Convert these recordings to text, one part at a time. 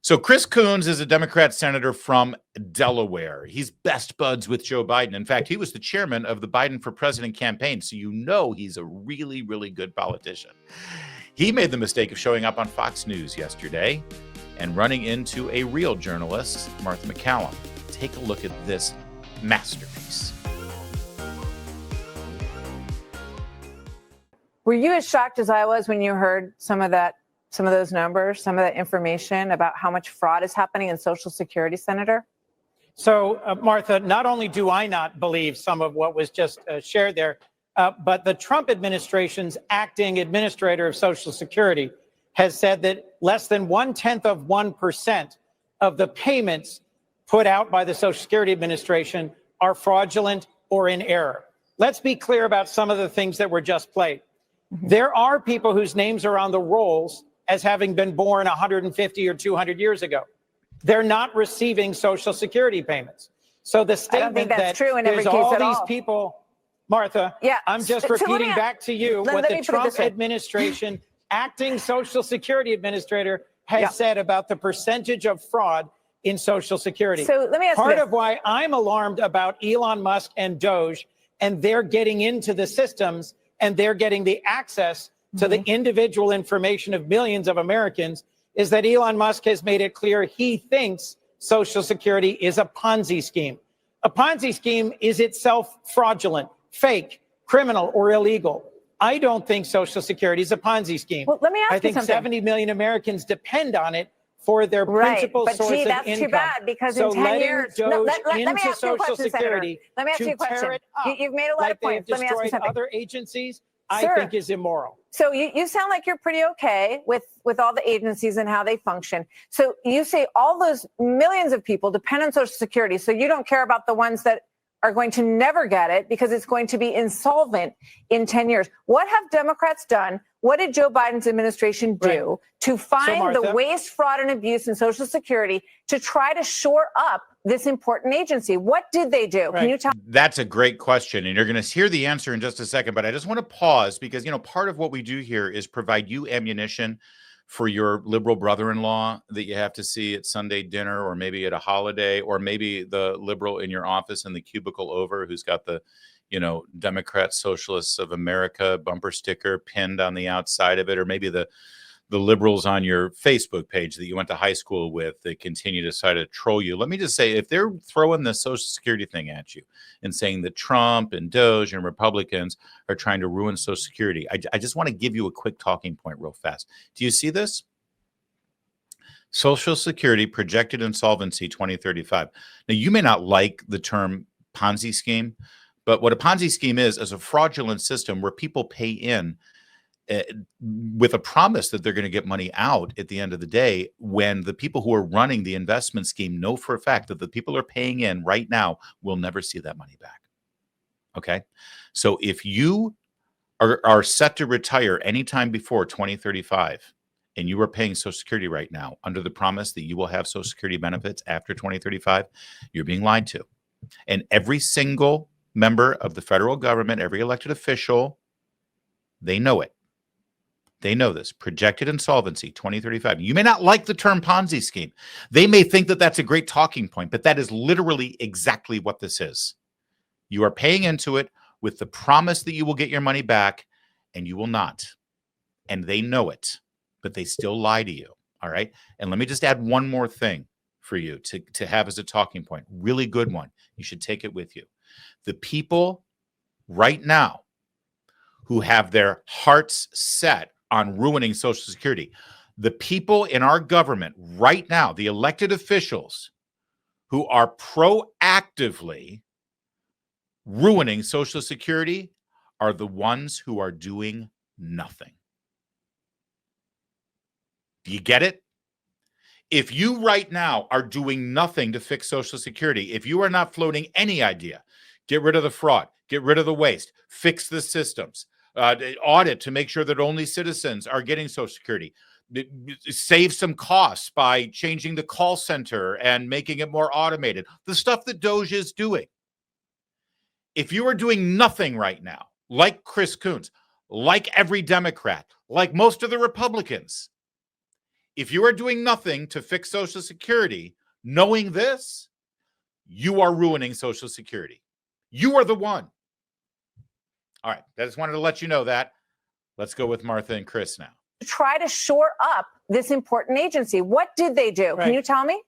So Chris Coons is a Democrat senator from Delaware. He's best buds with Joe Biden. In fact, he was the chairman of the Biden for President campaign, so you know he's a really, really good politician. He made the mistake of showing up on Fox News yesterday and running into a real journalist, Martha MacCallum. Take a look at this masterpiece. Were you as shocked as I was when you heard some of those numbers, some of that information about how much fraud is happening in Social Security, Senator? So, Martha, not only do I not believe some of what was just shared there, but the Trump administration's acting administrator of Social Security has said that less than 0.1% of the payments put out by the Social Security Administration are fraudulent or in error. Let's be clear about some of the things that were just played. There are people whose names are on the rolls as having been born 150 or 200 years ago. They're not receiving Social Security payments. So the statement that true in every there's case all at these all. people, Martha, Yeah. I'm just repeating back to you what the Trump administration, acting Social Security administrator, has said about the percentage of fraud in Social Security. So let me ask you Part this. of why I'm alarmed about Elon Musk and Doge, and they're getting into the systems and they're getting the access to the individual information of millions of Americans, is that Elon Musk has made it clear he thinks Social Security is a Ponzi scheme. A Ponzi scheme is itself fraudulent, fake, criminal, or illegal. I don't think Social Security is a Ponzi scheme. Well, let me ask you I think something. 70 million Americans depend on it for their principal source of income. That's too bad, because so in 10 years, Doge let me into ask you a Social question, Security Senator. Let me ask you a question. You've made a lot of points. Let me ask you something. Other agencies, Sir, I think is immoral. So you sound like you're pretty okay with all the agencies and how they function. So you say all those millions of people depend on Social Security, so you don't care about the ones that are going to never get it because it's going to be insolvent in 10 years. What have Democrats done? What did Joe Biden's administration do to find the waste, fraud, and abuse in Social Security to try to shore up this important agency? What did they do? Can you tell? That's a great question, and you're going to hear the answer in just a second, but I just want to pause because, part of what we do here is provide you ammunition for your liberal brother-in-law that you have to see at Sunday dinner or maybe at a holiday, or maybe the liberal in your office in the cubicle over who's got the, Democrat Socialists of America bumper sticker pinned on the outside of it, or maybe the liberals on your Facebook page that you went to high school with that continue to try to troll you. Let me just say, if they're throwing the Social Security thing at you and saying that Trump and Doge and Republicans are trying to ruin Social Security, I just want to give you a quick talking point real fast. Do you see this? Social Security projected insolvency 2035. Now, you may not like the term Ponzi scheme, but what a Ponzi scheme is a fraudulent system where people pay in with a promise that they're going to get money out at the end of the day, when the people who are running the investment scheme know for a fact that the people are paying in right now will never see that money back. Okay? So if you are set to retire anytime before 2035 and you are paying Social Security right now under the promise that you will have Social Security benefits after 2035, you're being lied to. And every single member of the federal government, every elected official, they know it. They know this. Projected insolvency 2035. You may not like the term Ponzi scheme. They may think that that's a great talking point, but that is literally exactly what this is. You are paying into it with the promise that you will get your money back, and you will not. And they know it, but they still lie to you. All right. And let me just add one more thing for you to have as a talking point. Really good one. You should take it with you. The people right now who have their hearts set on ruining Social Security, the people in our government right now, the elected officials who are proactively ruining Social Security, are the ones who are doing nothing. Do you get it? If you right now are doing nothing to fix Social Security, if you are not floating any idea, get rid of the fraud, get rid of the waste, fix the systems, audit to make sure that only citizens are getting Social Security, save some costs by changing the call center and making it more automated, the stuff that Doge is doing. If you are doing nothing right now, like Chris Coons, like every Democrat, like most of the Republicans, if you are doing nothing to fix Social Security, knowing this, you are ruining Social Security. You are the one. All right. I just wanted to let you know that. Let's go with Martha and Chris now. Try to shore up this important agency. What did they do? Right. Can you tell me?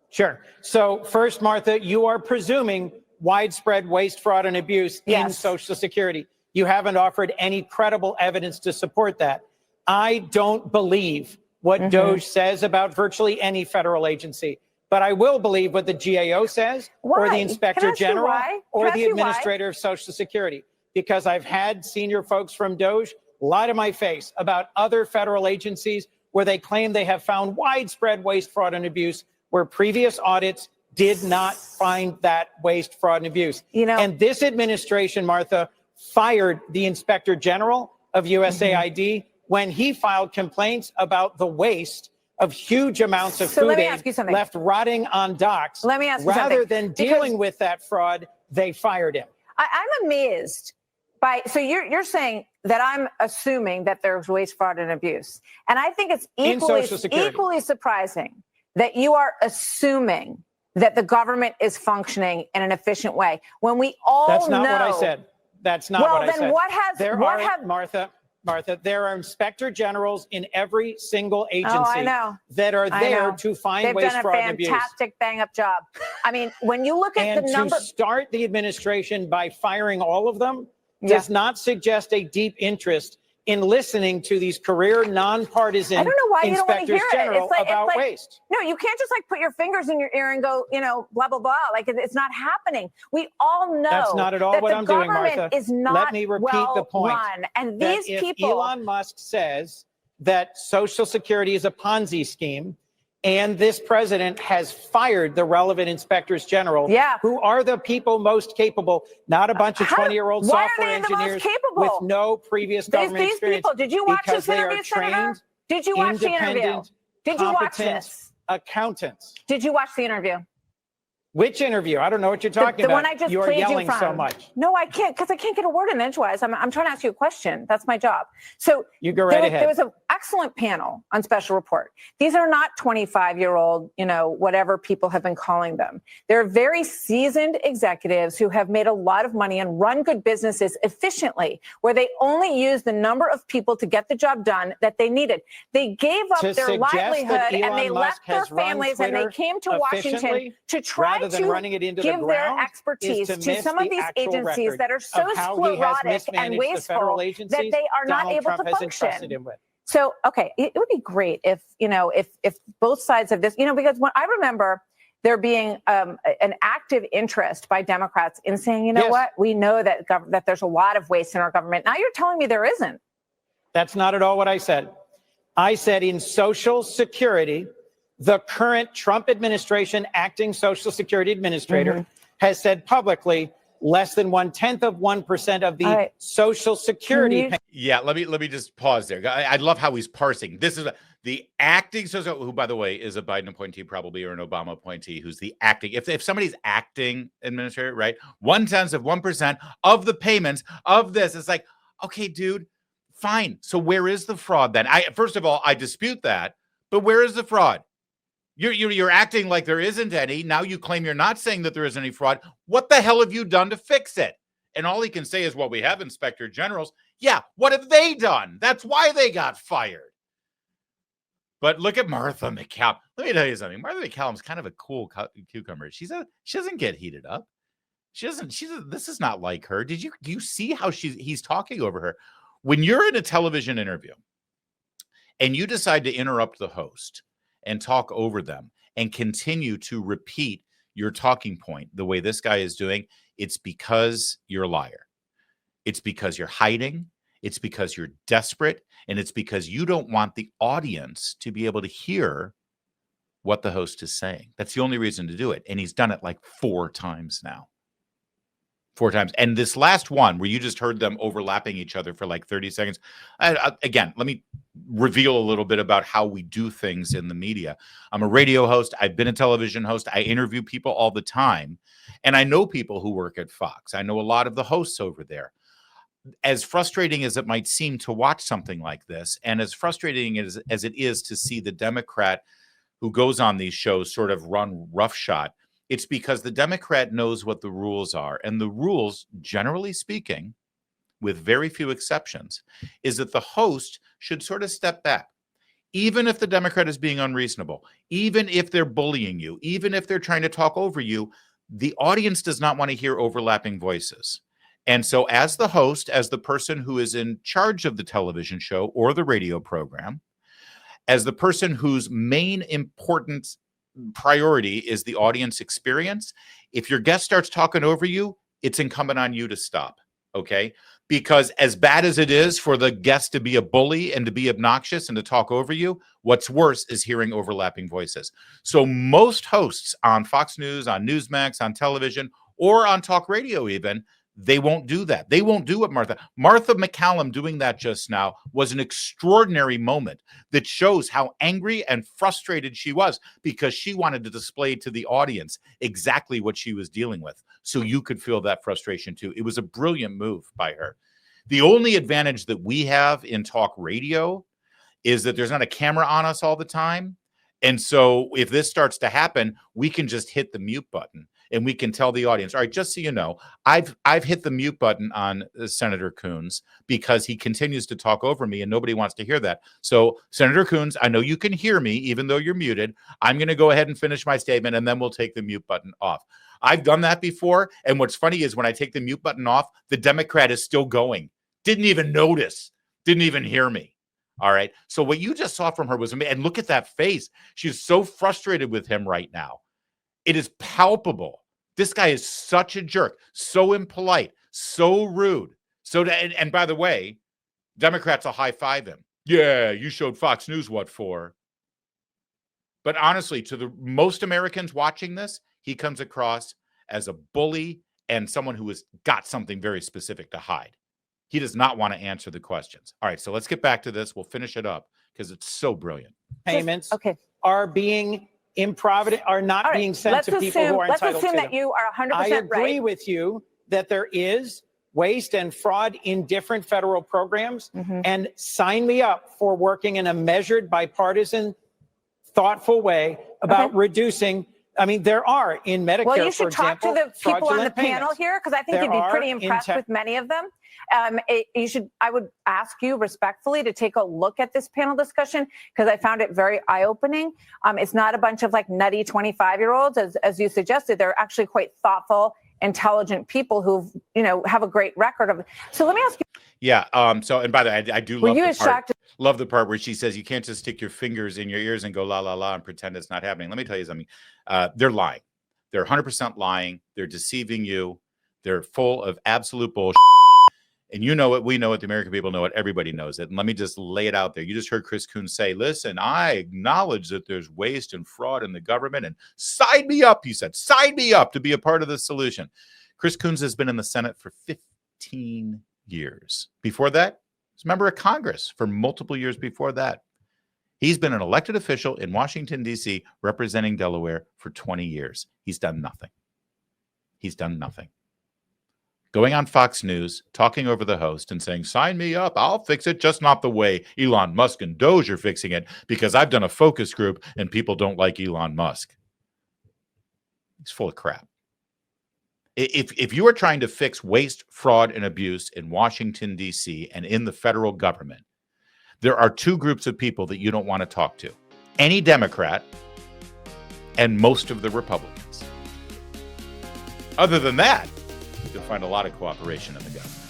Sure. So first, Martha, you are presuming widespread waste, fraud, and abuse in Social Security. You haven't offered any credible evidence to support that. I don't believe what DOJ says about virtually any federal agency, but I will believe what the GAO says, or the Inspector General, or the Administrator of Social Security, because I've had senior folks from DOJ lie to my face about other federal agencies where they claim they have found widespread waste, fraud, and abuse, where previous audits did not find that waste, fraud, and abuse. And this administration, Martha, fired the Inspector General of USAID when he filed complaints about the waste of huge amounts of food aid left rotting on docks. Let me ask you something. Rather than dealing with that fraud, they fired him. I'm amazed by, so you're saying that I'm assuming that there's waste, fraud, and abuse. And I think it's equally surprising that you are assuming that the government is functioning in an efficient way when we all know. That's not what I said. That's not what I said. Well, then what has Martha, there are inspector generals in every single agency that are there to find waste, fraud, and abuse. They've done a fantastic bang-up job. I mean, when you look at the number... And to start the administration by firing all of them does not suggest a deep interest in listening to these career nonpartisan inspectors general about waste. No, you can't just put your fingers in your ear and go, blah, blah, blah. It's not happening. We all know that's not at all what I'm doing, Martha. Is not Let me repeat the point. Run. And these people. If Elon Musk says that Social Security is a Ponzi scheme, and this president has fired the relevant inspectors general, who are the people most capable, not a bunch of 20-year-old software engineers with no previous government experience. People, did you watch this interview, Senator? Did you watch the interview? Did you watch this? Accountants. Did you watch the interview? Which interview? I don't know what you're talking about. The one I just You're played yelling you from. so much. No, I can't, because I can't get a word in edgewise. I'm trying to ask you a question. That's my job. So you go right ahead. There was an excellent panel on Special Report. These are not 25-year-old, whatever people have been calling them. They're very seasoned executives who have made a lot of money and run good businesses efficiently, where they only use the number of people to get the job done that they needed. They gave up their livelihood and they left their families and they came to Washington to try to give their expertise to some of these agencies that are so sclerotic and wasteful that they are not able to function. So, okay, it would be great if both sides of this, because when I remember there being an active interest by Democrats in saying, what, we know that there's a lot of waste in our government. Now you're telling me there isn't. That's not at all what I said. I said in Social Security, the current Trump administration acting Social Security administrator has said publicly less than 0.1% of the Social Security. Yeah, let me just pause there. I love how he's parsing. This is the acting social, who, by the way, is a Biden appointee probably, or an Obama appointee, who's the acting. If somebody's acting administrator, right, 0.1% of the payments of this, it's like, okay, dude, fine. So where is the fraud then? First of all, I dispute that, but where is the fraud? You're acting like there isn't any. Now you claim you're not saying that there isn't any fraud. What the hell have you done to fix it? And all he can say is, well, we have inspector generals. Yeah, what have they done? That's why they got fired. But look at Martha MacCallum. Let me tell you something. Martha MacCallum's kind of a cool cucumber. She doesn't get heated up. This is not like her. Do you see how he's talking over her? When you're in a television interview and you decide to interrupt the host and talk over them and continue to repeat your talking point the way this guy is doing, it's because you're a liar. It's because you're hiding. It's because you're desperate. And it's because you don't want the audience to be able to hear what the host is saying. That's the only reason to do it. And he's done it like 4 times now. 4 times. And this last one where you just heard them overlapping each other for like 30 seconds. Again, let me reveal a little bit about how we do things in the media. I'm a radio host. I've been a television host. I interview people all the time. And I know people who work at Fox. I know a lot of the hosts over there. as frustrating as it might seem to watch something like this, and as frustrating as it is to see the Democrat who goes on these shows sort of run roughshod, it's because the Democrat knows what the rules are. And the rules, generally speaking, with very few exceptions, is that the host should sort of step back. Even if the Democrat is being unreasonable, even if they're bullying you, even if they're trying to talk over you, the audience does not want to hear overlapping voices. And so as the host, as the person who is in charge of the television show or the radio program, as the person whose main important priority is the audience experience, if your guest starts talking over you, it's incumbent on you to stop, okay? Because as bad as it is for the guest to be a bully and to be obnoxious and to talk over you, what's worse is hearing overlapping voices. So most hosts on Fox News, on Newsmax, on television, or on talk radio even, they won't do that. They won't do what Martha MacCallum doing that just now was an extraordinary moment that shows how angry and frustrated she was because she wanted to display to the audience exactly what she was dealing with. So you could feel that frustration too. It was a brilliant move by her. The only advantage that we have in talk radio is that there's not a camera on us all the time. And so if this starts to happen, we can just hit the mute button. And we can tell the audience, all right, just so you know, I've hit the mute button on Senator Coons because he continues to talk over me and nobody wants to hear that. So Senator Coons, I know you can hear me even though you're muted. I'm going to go ahead and finish my statement and then we'll take the mute button off. I've done that before. And what's funny is when I take the mute button off, the Democrat is still going. Didn't even notice. Didn't even hear me. All right. So what you just saw from her was amazing. And look at that face. She's so frustrated with him right now. It is palpable. This guy is such a jerk, so impolite, so rude. And by the way, Democrats will high five him. Yeah, you showed Fox News what for. But honestly, to the most Americans watching this, he comes across as a bully and someone who has got something very specific to hide. He does not want to answer the questions. All right, so let's get back to this. We'll finish it up because it's so brilliant. Payments are being improvident, are not being sent to people who are entitled to them. Let's assume that you are 100% right. I agree with you that there is waste and fraud in different federal programs, and sign me up for working in a measured, bipartisan, thoughtful way about reducing. I mean, there are in Medicare, well, you should talk to the people on the panel here because I think you'd be pretty impressed with many of them. I would ask you respectfully to take a look at this panel discussion because I found it very eye-opening. It's not a bunch of like nutty 25-year-olds, as you suggested. They're actually quite thoughtful, intelligent people who, have a great record of it. So let me ask you. Yeah. So, and by the way, I do love the part where she says you can't just stick your fingers in your ears and go la la la and pretend it's not happening. Let me tell you something. They're lying. They're 100% lying. They're deceiving you. They're full of absolute bullshit. And you know it, we know it, the American people know it, everybody knows it. And let me just lay it out there. You just heard Chris Coons say, listen, I acknowledge that there's waste and fraud in the government and sign me up, he said, sign me up to be a part of the solution. Chris Coons has been in the Senate for 15 years. Before that, he was a member of Congress for multiple years before that. He's been an elected official in Washington, D.C., representing Delaware for 20 years. He's done nothing. He's done nothing. Going on Fox News, talking over the host and saying, sign me up, I'll fix it, just not the way Elon Musk and Doge are fixing it, because I've done a focus group and people don't like Elon Musk. He's full of crap. If you are trying to fix waste, fraud, and abuse in Washington, D.C. and in the federal government, there are two groups of people that you don't want to talk to. Any Democrat and most of the Republicans. Other than that, you'll find a lot of cooperation in the government.